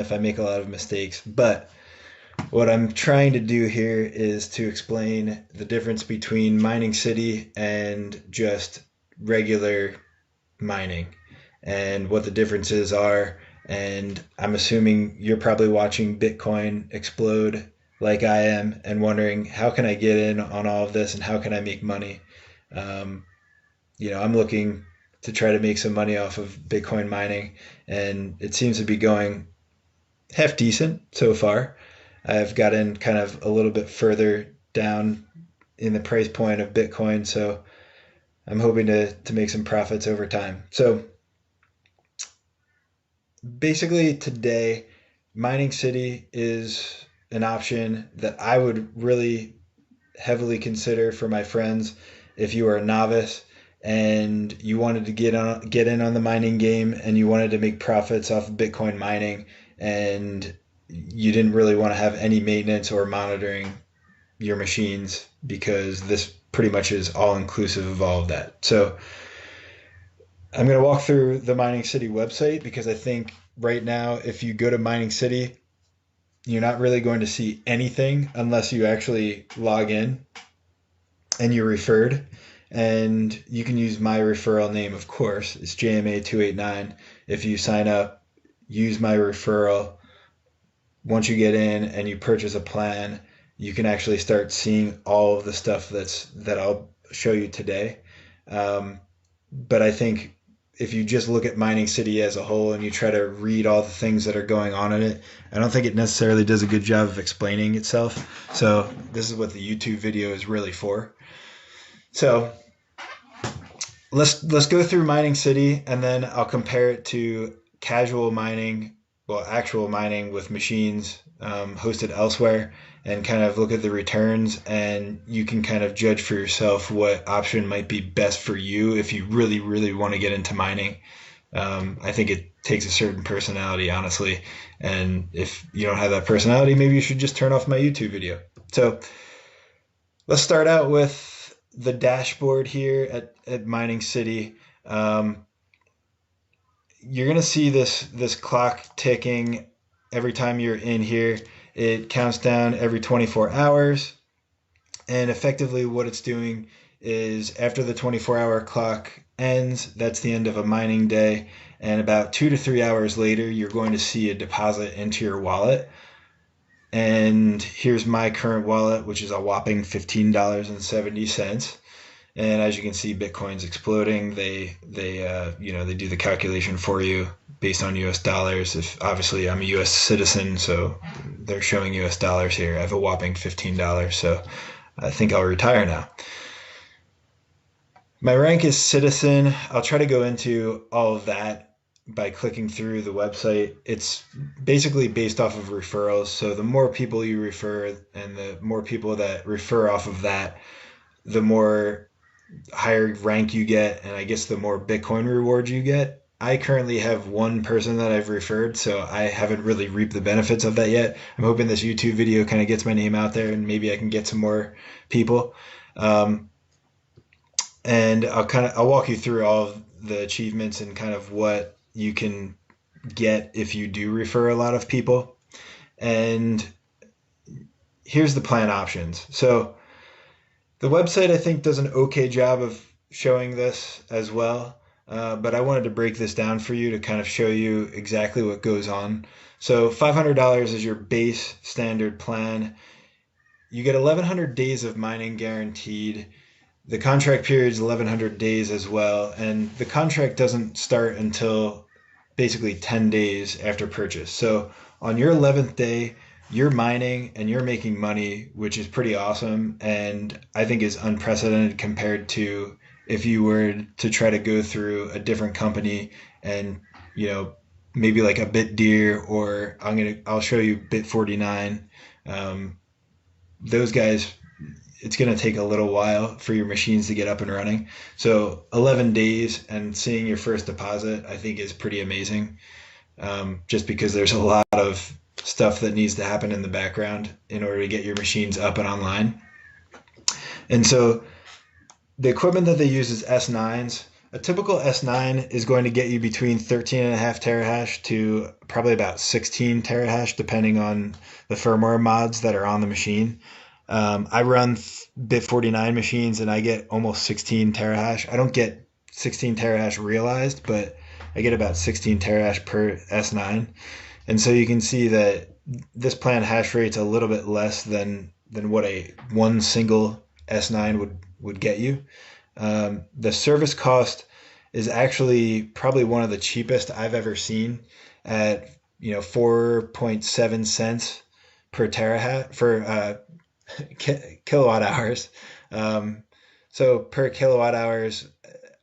if I make a lot of mistakes. But what I'm trying to do here is to explain the difference between MiningCity and just regular mining and what the differences are. And I'm assuming you're probably watching Bitcoin explode like I am and wondering how can I get in on all of this and how can I make money. Um, I'm looking to try to make some money off of Bitcoin mining, and it seems to be going half decent so far. I've gotten kind of a little bit further down in the price point of Bitcoin, so I'm hoping to make some profits over time. So basically, today, MiningCity is an option that I would really heavily consider for my friends if you are a novice and you wanted to get in on the mining game and you wanted to make profits off of Bitcoin mining and you didn't really want to have any maintenance or monitoring your machines because this pretty much is all inclusive of all of that. So I'm going to walk through the MiningCity website because I think right now if you go to MiningCity, you're not really going to see anything unless you actually log in and you're referred. And you can use my referral name, of course. It's JMA289. If you sign up, use my referral. Once you get in and you purchase a plan, you can actually start seeing all of the stuff that I'll show you today. But I think if you just look at MiningCity as a whole and you try to read all the things that are going on in it, I don't think it necessarily does a good job of explaining itself. So this is what the YouTube video is really for. So let's go through MiningCity and then I'll compare it to casual mining, well, actual mining with machines hosted elsewhere, and kind of look at the returns, and you can kind of judge for yourself what option might be best for you if you really, really want to get into mining. I think it takes a certain personality, honestly, and if you don't have that personality, maybe you should just turn off my YouTube video. So let's start out with the dashboard here at MiningCity. You're going to see this clock ticking every time you're in here. It counts down every 24 hours. And effectively what it's doing is after the 24-hour clock ends, that's the end of a mining day. And about 2 to 3 hours later, you're going to see a deposit into your wallet. And here's my current wallet, which is a whopping $15.70. And as you can see, Bitcoin's exploding. They do the calculation for you based on US dollars. If obviously I'm a US citizen, so they're showing US dollars here. I have a whopping $15, so I think I'll retire now. My rank is citizen. I'll try to go into all of that by clicking through the website. It's basically based off of referrals. So the more people you refer and the more people that refer off of that, the more higher rank you get, and I guess the more Bitcoin rewards you get. I currently have one person that I've referred, so I haven't really reaped the benefits of that yet. I'm hoping this YouTube video kind of gets my name out there and maybe I can get some more people. And I'll walk you through all of the achievements and kind of what you can get if you do refer a lot of people. And here's the plan options. So the website, I think, does an okay job of showing this as well, but I wanted to break this down for you to kind of show you exactly what goes on. So $500 is your base standard plan. You get 1,100 days of mining guaranteed. The contract period is 1,100 days as well, and the contract doesn't start until basically 10 days after purchase. So on your 11th day, you're mining and you're making money, which is pretty awesome, and I think is unprecedented compared to if you were to try to go through a different company and, maybe like a BitDeer, or I'll show you Bit49. Those guys, it's going to take a little while for your machines to get up and running. So 11 days and seeing your first deposit, I think is pretty amazing. Just because there's a lot of stuff that needs to happen in the background in order to get your machines up and online. And so the equipment that they use is S9s. A typical S9 is going to get you between 13 and a half terahash to probably about 16 terahash, depending on the firmware mods that are on the machine. I run Bit49 machines and I get almost 16 terahash. I don't get 16 terahash realized, but I get about 16 terahash per S9. And so you can see that this plan hash rate's a little bit less than what a one single S9 would get you. The service cost is actually probably one of the cheapest I've ever seen at 4.7 cents per terahash for kilowatt hours. So per kilowatt hours,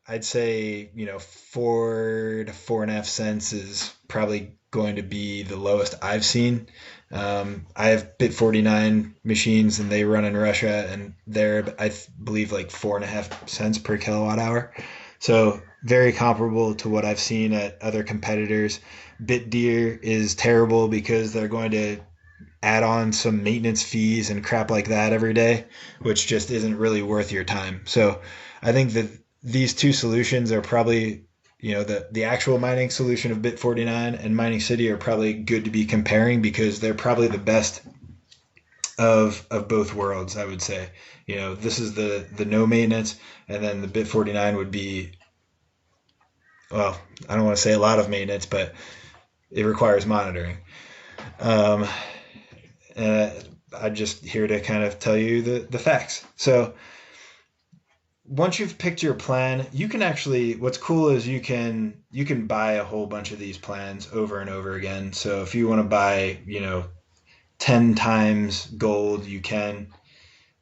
I'd say 4 to 4.5 cents is probably going to be the lowest I've seen. I have Bit49 machines and they run in Russia and they're, I believe, like 4.5 cents per kilowatt hour. So very comparable to what I've seen at other competitors. BitDeer is terrible because they're going to add on some maintenance fees and crap like that every day, which just isn't really worth your time. So I think that these two solutions are probably, the actual mining solution of Bit49 and MiningCity are probably good to be comparing because they're probably the best of both worlds, I would say. This is the no maintenance, and then the Bit49 would be, well, I don't want to say a lot of maintenance, but it requires monitoring. I'm just here to kind of tell you the facts. So once you've picked your plan, you can actually, what's cool is you can buy a whole bunch of these plans over and over again. So if you want to buy, 10 times gold, you can.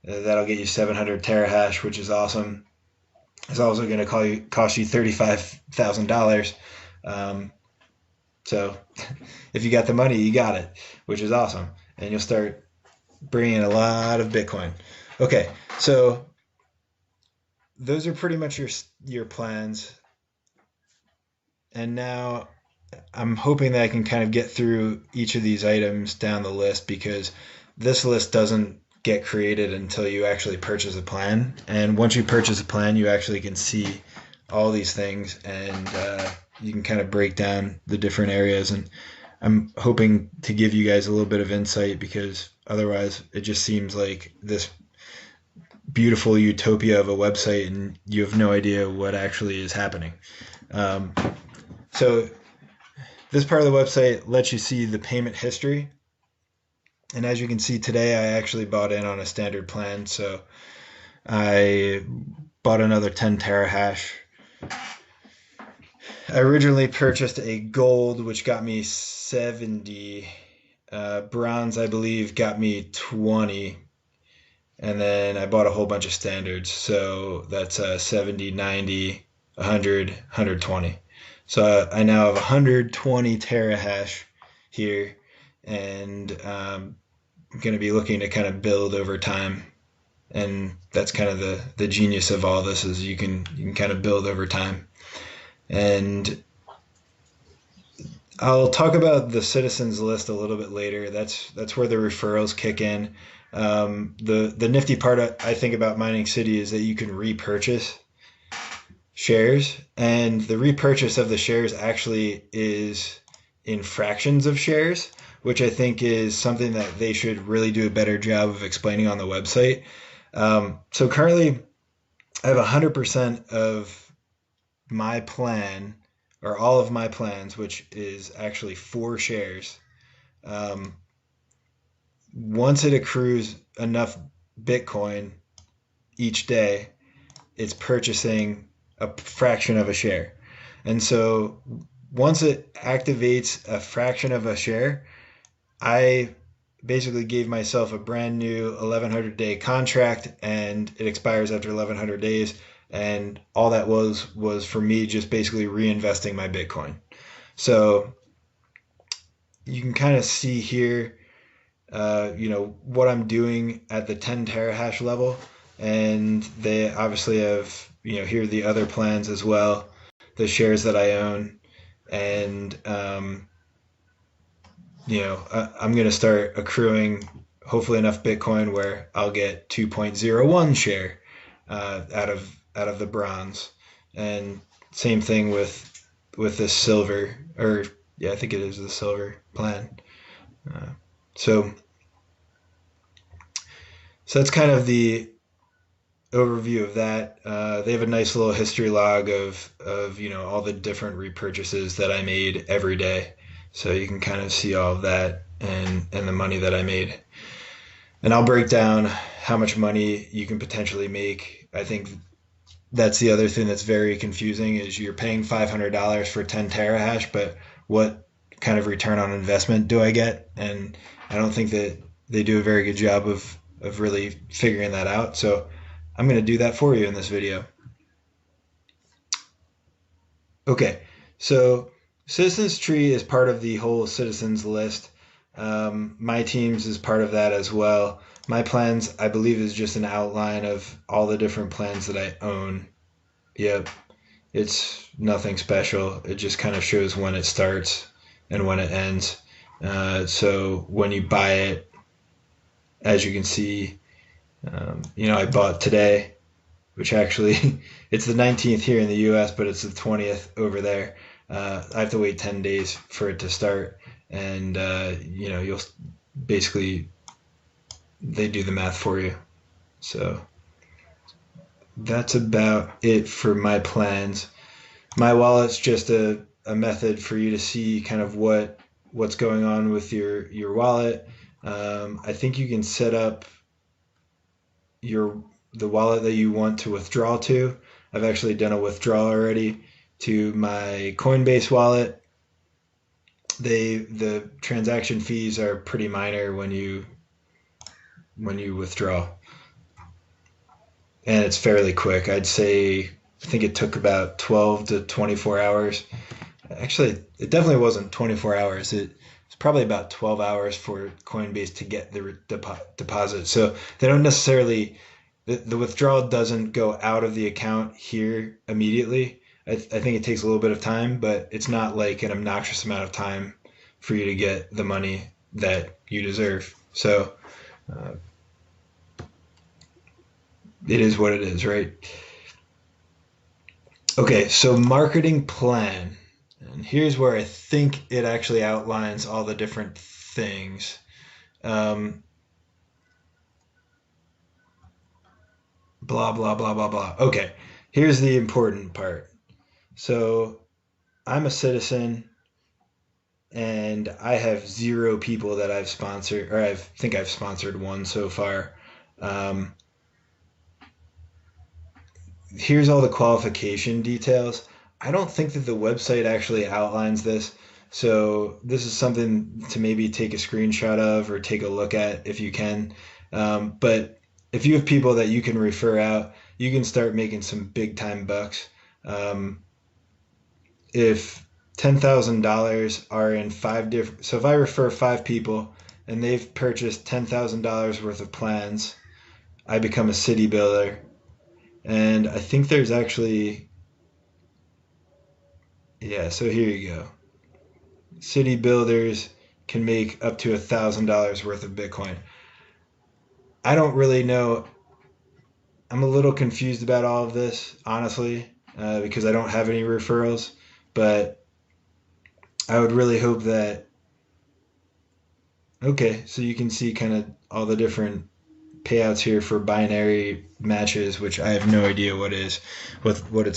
That'll get you 700 terahash, which is awesome. It's also going to cost you $35,000. So if you got the money, you got it, which is awesome. And you'll start bringing in a lot of Bitcoin. Okay, so those are pretty much your plans. And now I'm hoping that I can kind of get through each of these items down the list because this list doesn't get created until you actually purchase a plan. And once you purchase a plan, you actually can see all these things and you can kind of break down the different areas. And I'm hoping to give you guys a little bit of insight because otherwise it just seems like this beautiful utopia of a website and you have no idea what actually is happening. So this part of the website lets you see the payment history. And as you can see today, I actually bought in on a standard plan. So I bought another 10 terahash. I originally purchased a gold, which got me 70. Bronze, I believe, got me 20. And then I bought a whole bunch of standards. So that's 70, 90, 100, 120. So I now have 120 terahash here. And I'm going to be looking to kind of build over time. And that's kind of the genius of all this is you can kind of build over time. And I'll talk about the citizens list a little bit later. That's where the referrals kick in. The nifty part I think about MiningCity is that you can repurchase shares, and the repurchase of the shares actually is in fractions of shares, which I think is something that they should really do a better job of explaining on the website. So currently I have 100% of my plan, or all of my plans, which is actually 4 shares. Once it accrues enough Bitcoin each day, it's purchasing a fraction of a share. And so once it activates a fraction of a share, I basically gave myself a brand new 1100 day contract and it expires after 1100 days. And all that was for me just basically reinvesting my Bitcoin. So you can kind of see here, what I'm doing at the 10 terahash level. And they obviously have, here are the other plans as well, the shares that I own. And, I'm going to start accruing hopefully enough Bitcoin where I'll get 2.01 share out of the bronze. And same thing with the silver, or yeah, I think it is the silver plan. Uh, so so that's kind of the overview of that. They have a nice little history log of all the different repurchases that I made every day, so you can kind of see all of that and the money that I made. And I'll break down how much money you can potentially make. I think that's the other thing that's very confusing is you're paying $500 for 10 terahash, but what kind of return on investment do I get? And I don't think that they do a very good job of really figuring that out. So I'm going to do that for you in this video. Okay, so Citizens Tree is part of the whole Citizens list. My team's is part of that as well. My plans, I believe, is just an outline of all the different plans that I own. Yep, it's nothing special. It just kind of shows when it starts and when it ends. So when you buy it, as you can see, I bought today, which actually it's the 19th here in the US, but it's the 20th over there. I have to wait 10 days for it to start. And, you'll basically, they do the math for you. So that's about it for my plans. My wallet's just a method for you to see kind of what's going on with your wallet. I think you can set up the wallet that you want to withdraw to. I've actually done a withdrawal already to my Coinbase wallet. The transaction fees are pretty minor when you withdraw, and it's fairly quick. I'd say I think it took about 12 to 24 hours. Actually, it definitely wasn't 24 hours. It's probably about 12 hours for Coinbase to get the deposit. So they don't necessarily, the withdrawal doesn't go out of the account here immediately. I think it takes a little bit of time, but it's not like an obnoxious amount of time for you to get the money that you deserve. So it is what it is, right? Okay, so marketing plan. And here's where I think it actually outlines all the different things. Blah, blah, blah, blah, blah. Okay, here's the important part. So I'm a citizen and I have 0 people that I've sponsored, or I think I've sponsored 1 so far. Here's all the qualification details. I don't think that the website actually outlines this. So this is something to maybe take a screenshot of or take a look at if you can. But if you have people that you can refer out, you can start making some big time bucks. If $10,000 are in 5 different, so if I refer 5 people and they've purchased $10,000 worth of plans, I become a city builder. And I think there's actually, yeah, so here you go. City builders can make up to $1,000 worth of Bitcoin. I don't really know. I'm a little confused about all of this, honestly, because I don't have any referrals. But I would really hope that, okay, so you can see kind of all the different payouts here for binary matches, which I have no idea what it's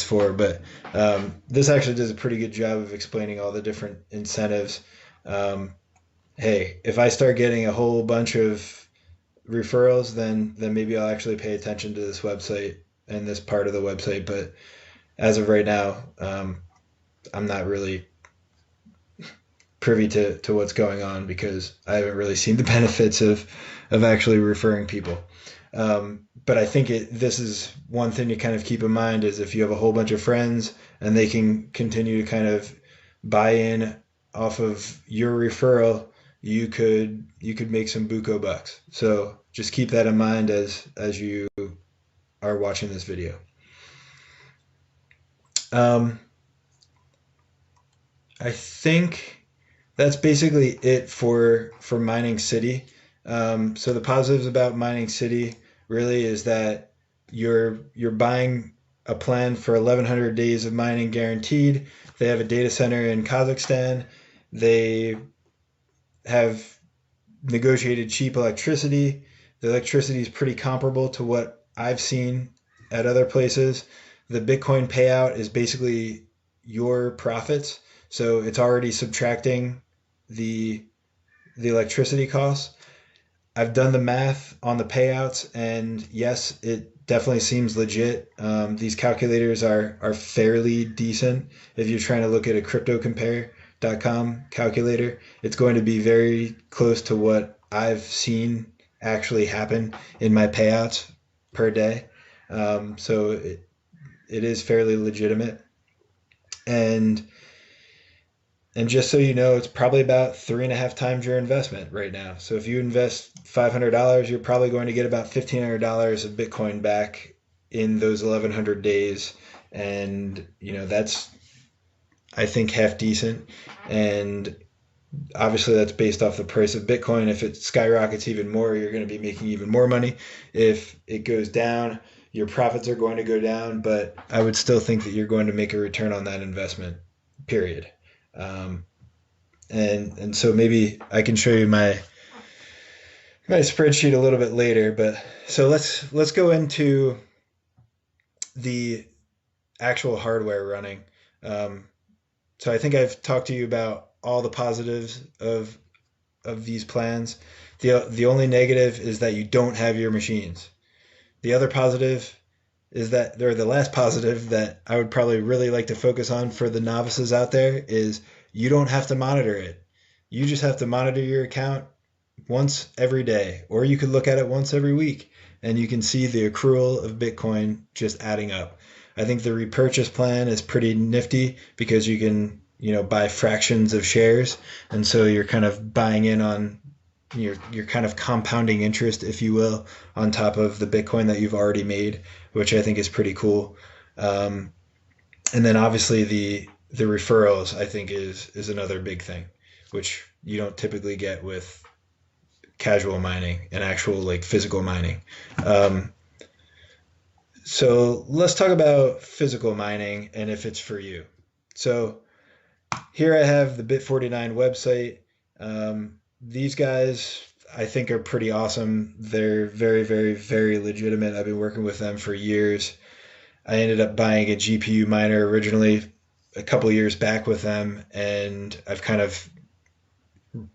for, but this actually does a pretty good job of explaining all the different incentives. Hey, if I start getting a whole bunch of referrals, then maybe I'll actually pay attention to this website and this part of the website. But as of right now, I'm not really privy to what's going on because I haven't really seen the benefits of actually referring people. But I think this is one thing to kind of keep in mind is if you have a whole bunch of friends and they can continue to kind of buy in off of your referral, you could make some buco bucks. So just keep that in mind as you are watching this video. I think that's basically it for MiningCity. So the positives about MiningCity really is that you're buying a plan for 1,100 days of mining guaranteed. They have a data center in Kazakhstan. They have negotiated cheap electricity. The electricity is pretty comparable to what I've seen at other places. The Bitcoin payout is basically your profits. So it's already subtracting the electricity costs. I've done the math on the payouts, and yes, it definitely seems legit. These calculators are fairly decent. If you're trying to look at a cryptocompare.com calculator, it's going to be very close to what I've seen actually happen in my payouts per day. So it is fairly legitimate. And just so you know, it's probably about 3.5 times your investment right now. So if you invest $500, you're probably going to get about $1,500 of Bitcoin back in those 1,100 days. And, that's, I think, half decent. And obviously that's based off the price of Bitcoin. If it skyrockets even more, you're going to be making even more money. If it goes down, your profits are going to go down. But I would still think that you're going to make a return on that investment, period. And so maybe I can show you my spreadsheet a little bit later, but so let's go into the actual hardware running. So I think I've talked to you about all the positives of these plans. The only negative is that you don't have your machines. The other positive is that, or the last positive that I would probably really like to focus on for the novices out there, is you don't have to monitor it. You just have to monitor your account once every day, or you could look at it once every week, and you can see the accrual of Bitcoin just adding up. I think the repurchase plan is pretty nifty because you can, buy fractions of shares, and so you're kind of buying in on you're kind of compounding interest, if you will, on top of the Bitcoin that you've already made, which I think is pretty cool. And then obviously the referrals, I think, is another big thing, which you don't typically get with casual mining and actual physical mining. So let's talk about physical mining and if it's for you. So here I have the Bit49 website. These guys, I think, are pretty awesome. They're very, very, very legitimate. I've been working with them for years. I ended up buying a GPU miner originally a couple years back with them, and I've kind of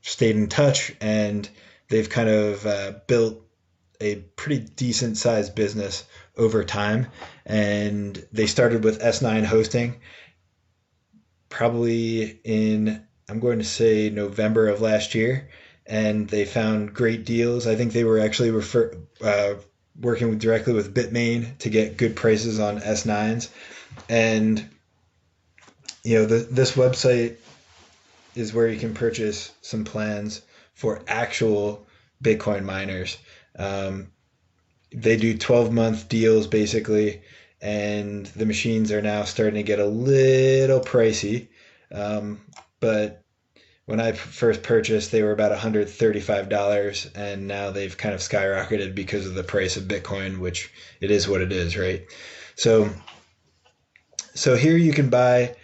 stayed in touch, and they've kind of built a pretty decent sized business over time. And they started with S9 hosting probably in, I'm going to say, November of last year, and they found great deals. I think they were actually working directly with BitMain to get good prices on S9s. And this website is where you can purchase some plans for actual Bitcoin miners. They do 12-month deals basically, and the machines are now starting to get a little pricey. But when I first purchased, they were about $135, and now they've kind of skyrocketed because of the price of Bitcoin, which it is what it is, right? So here you can buy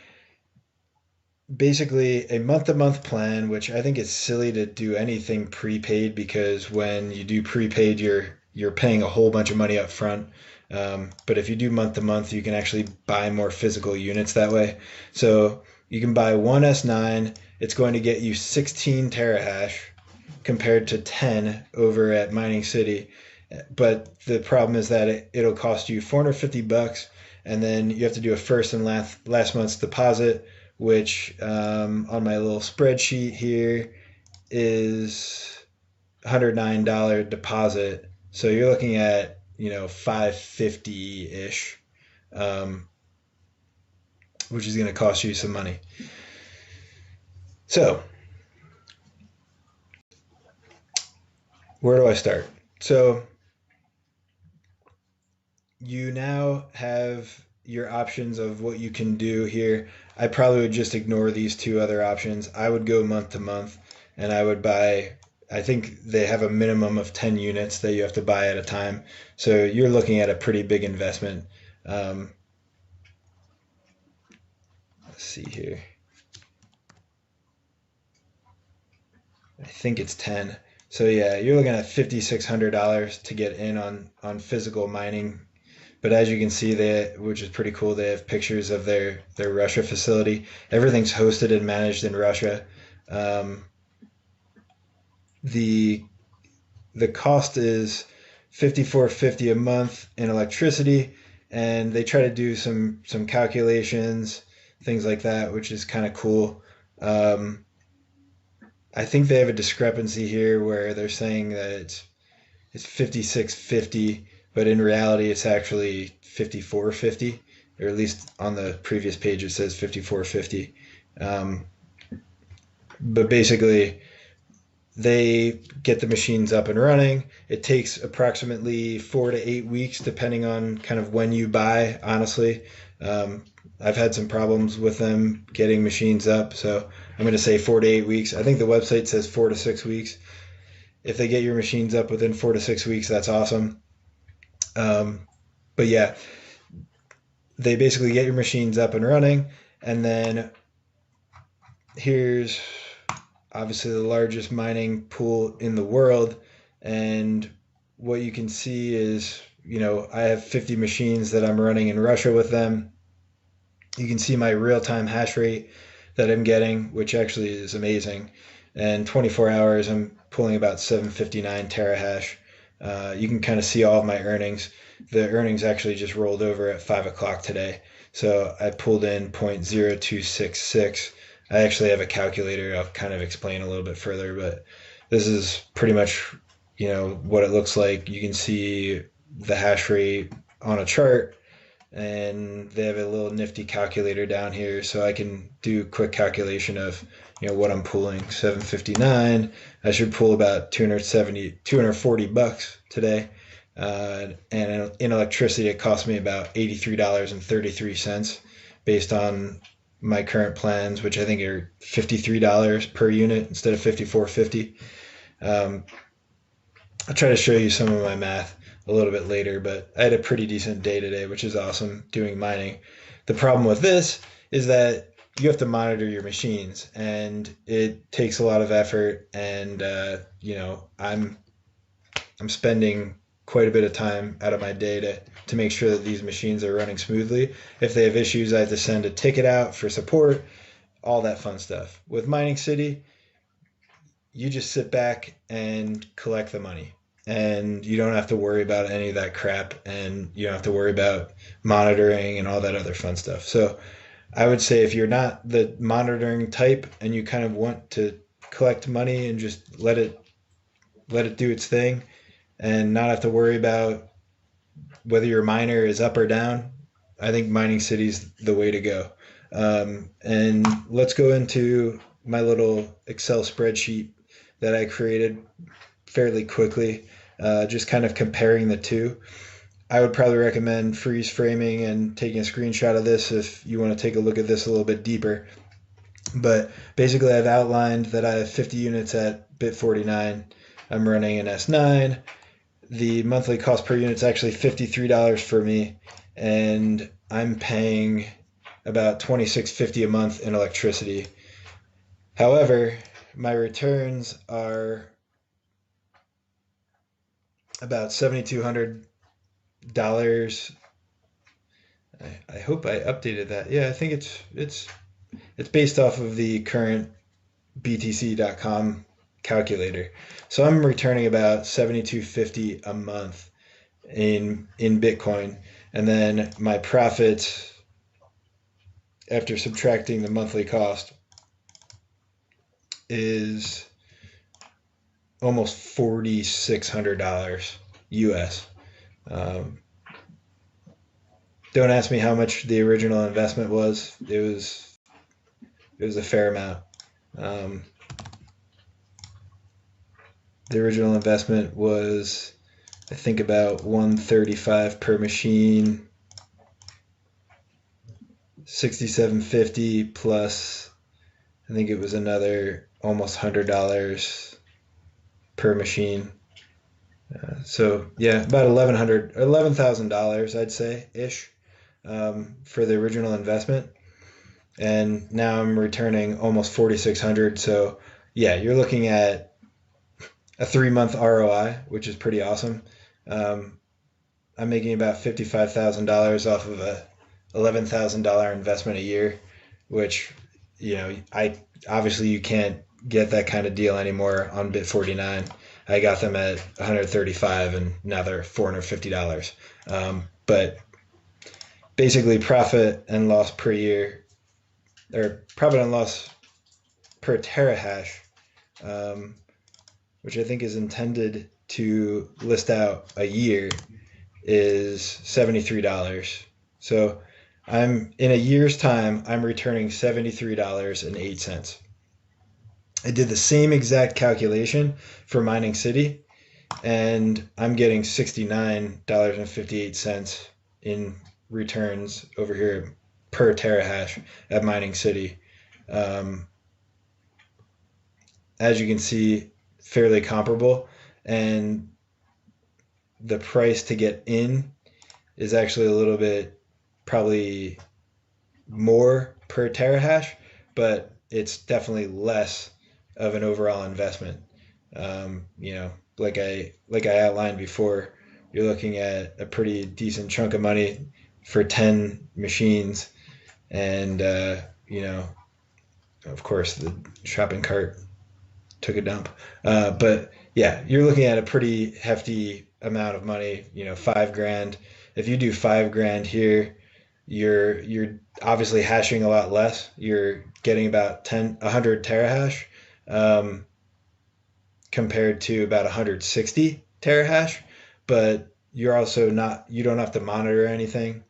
basically a month-to-month plan, which I think is silly to do anything prepaid, because when you do prepaid, you're paying a whole bunch of money up front. But if you do month-to-month, you can actually buy more physical units that way. So you can buy one S9. It's going to get you 16 terahash compared to 10 over at MiningCity. But the problem is that it'll cost you $450, and then you have to do a first and last month's deposit, which on my little spreadsheet here is $109 deposit. So you're looking at, $550-ish, which is going to cost you some money. So where do I start? So you now have your options of what you can do here. I probably would just ignore these two other options. I would go month to month, and I would buy, I think they have a minimum of 10 units that you have to buy at a time. So you're looking at a pretty big investment. Let's see here. I think it's 10. So yeah, you're looking at $5,600 to get in on physical mining. But as you can see, which is pretty cool, they have pictures of their Russia facility. Everything's hosted and managed in Russia. Um, the the cost is $54.50 a month in electricity, and they try to do some calculations, things like that, which is kind of cool. Um, I think they have a discrepancy here where they're saying that it's 56.50, but in reality it's actually 54.50, or at least on the previous page it says 54.50. Um, but basically, they get the machines up and running. It takes approximately 4 to 8 weeks, depending on kind of when you buy, honestly. Um, I've had some problems with them getting machines up, so I'm going to say 4 to 8 weeks. I think the website says 4 to 6 weeks. If they get your machines up within 4 to 6 weeks, that's awesome. But yeah, they basically get your machines up and running, and then here's obviously the largest mining pool in the world. And what you can see is, I have 50 machines that I'm running in Russia with them. You can see my real-time hash rate that I'm getting, which actually is amazing. And 24 hours, I'm pulling about 759 terahash. You can kind of see all of my earnings. The earnings actually just rolled over at 5 o'clock today. So I pulled in 0.0266. I actually have a calculator. I'll kind of explain a little bit further, but this is pretty much, what it looks like. You can see the hash rate on a chart, and they have a little nifty calculator down here, so I can do a quick calculation of, what I'm pulling. 759. I should pull about $240 today. And in electricity, it cost me about $83.33 based on my current plans, which I think are $53 per unit instead of $54.50. I'll try to show you some of my math a little bit later, but I had a pretty decent day today, which is awesome doing mining. The problem with this is that you have to monitor your machines, and it takes a lot of effort, and I'm spending quite a bit of time out of my day to make sure that these machines are running smoothly. If they have issues, I have to send a ticket out for support, all that fun stuff. With MiningCity, you just sit back and collect the money, and you don't have to worry about any of that crap, and you don't have to worry about monitoring and all that other fun stuff. So I would say if you're not the monitoring type and you kind of want to collect money and just let it do its thing and not have to worry about whether your miner is up or down, I think MiningCity's the way to go. And let's go into my little Excel spreadsheet that I created fairly quickly, just kind of comparing the two. I would probably recommend freeze framing and taking a screenshot of this if you want to take a look at this a little bit deeper. But basically, I've outlined that I have 50 units at bit 49. I'm running an S9. The monthly cost per unit is actually $53 for me, and I'm paying about $26.50 a month in electricity. However, my returns are about $7,200. I hope I updated that. Yeah, I think it's based off of the current BTC.com calculator. So I'm returning about $7,250 a month in Bitcoin, and then my profits after subtracting the monthly cost is almost $4,600 US. Don't ask me how much the original investment was. It was a fair amount. The original investment was, I think, about $135 per machine, $67.50 plus, I think it was another almost $100 per machine. So yeah, about $11,000, I'd say, ish, for the original investment. and now I'm returning almost 4,600. So yeah, you're looking at a 3 month ROI, which is pretty awesome. Um, I'm making about $55,000 off of a $11,000 investment a year, which, I obviously you can't get that kind of deal anymore on Bit 49. I got them at 135, and now they're $450. But basically, profit and loss per year, or profit and loss per terahash, um, which I think is intended to list out a year, is $73. So I'm in a year's time, I'm returning $73.08. I did the same exact calculation for MiningCity, and I'm getting $69.58 in returns over here per terahash at MiningCity. Um, as you can see, fairly comparable, and the price to get in is actually a little bit probably more per terahash, but it's definitely less of an overall investment. Like I outlined before, you're looking at a pretty decent chunk of money for 10 machines, and of course the shopping cart took a dump. But yeah, you're looking at a pretty hefty amount of money. 5 grand. If you do 5 grand here, you're obviously hashing a lot less. You're getting about 100 terahash, um, compared to about 160 terahash, but you don't have to monitor anything.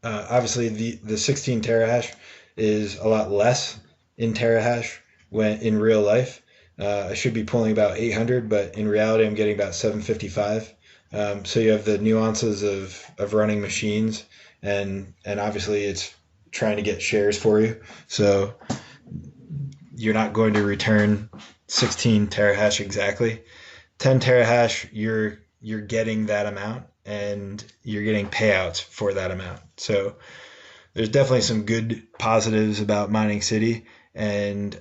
Obviously, the 16 terahash is a lot less in terahash when in real life. I should be pulling about 800, but in reality, I'm getting about 755. So you have the nuances of running machines, and obviously it's trying to get shares for you. So you're not going to return 16 terahash exactly. 10 terahash, you're getting that amount, and you're getting payouts for that amount. So there's definitely some good positives about MiningCity, and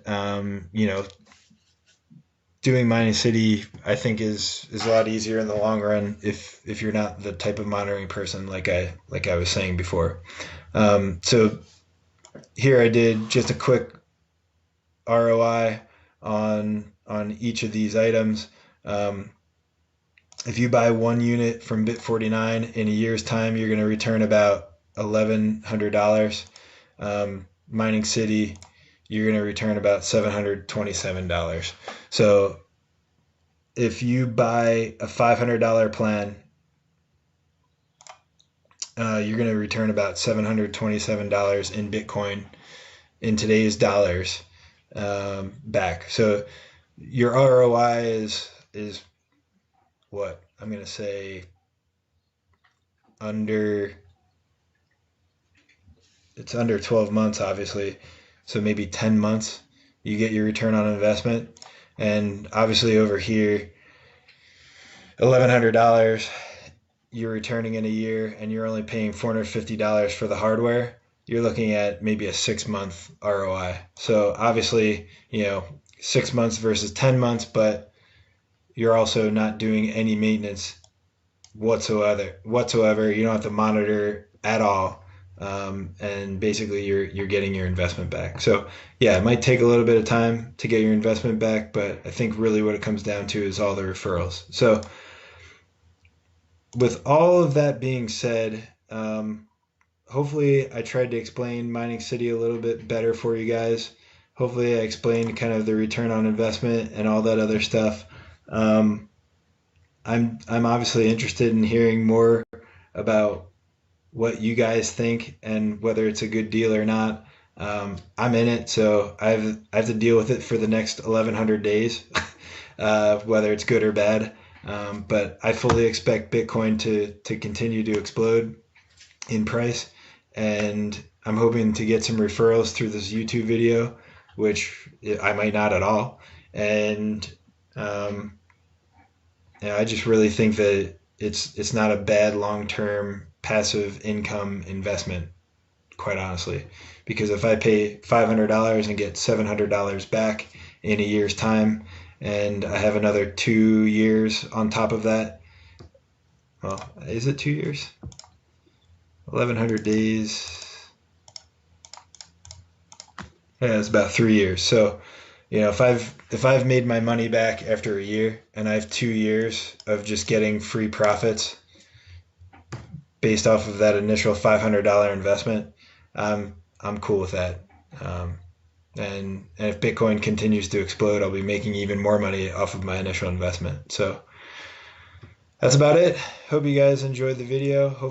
doing MiningCity, I think, is a lot easier in the long run if you're not the type of monitoring person like I was saying before. So here I did just a quick ROI on each of these items. If you buy one unit from Bit 49 in a year's time, you're going to return about $1,100. MiningCity, you're going to return about $727. So if you buy a $500 plan, you're going to return about $727 in Bitcoin in today's dollars, back. So your ROI is what I'm going to say it's under 12 months, obviously. So maybe 10 months, you get your return on investment. And obviously over here, $1,100 you're returning in a year, and you're only paying $450 for the hardware. You're looking at maybe a 6 month ROI. So obviously, 6 months versus 10 months, but you're also not doing any maintenance whatsoever. You don't have to monitor at all. And basically you're getting your investment back. So yeah, it might take a little bit of time to get your investment back, but I think really what it comes down to is all the referrals. So with all of that being said, hopefully I tried to explain MiningCity a little bit better for you guys. Hopefully I explained kind of the return on investment and all that other stuff. I'm obviously interested in hearing more about what you guys think and whether it's a good deal or not. I'm in it, so I have to deal with it for the next 1,100 days, whether it's good or bad. But I fully expect Bitcoin to continue to explode in price, and I'm hoping to get some referrals through this YouTube video, which I might not at all. And I just really think that it's not a bad long-term passive income investment quite honestly. Because if I pay $500 and get $700 back in a year's time, and I have another 2 years on top of that, well, is it 2 years? 1,100 days. Yeah, it's about 3 years. So, if I've made my money back after a year, and I have 2 years of just getting free profits based off of that initial $500 investment, I'm cool with that. Um, and if Bitcoin continues to explode, I'll be making even more money off of my initial investment. So that's about it. Hope you guys enjoyed the video. Hopefully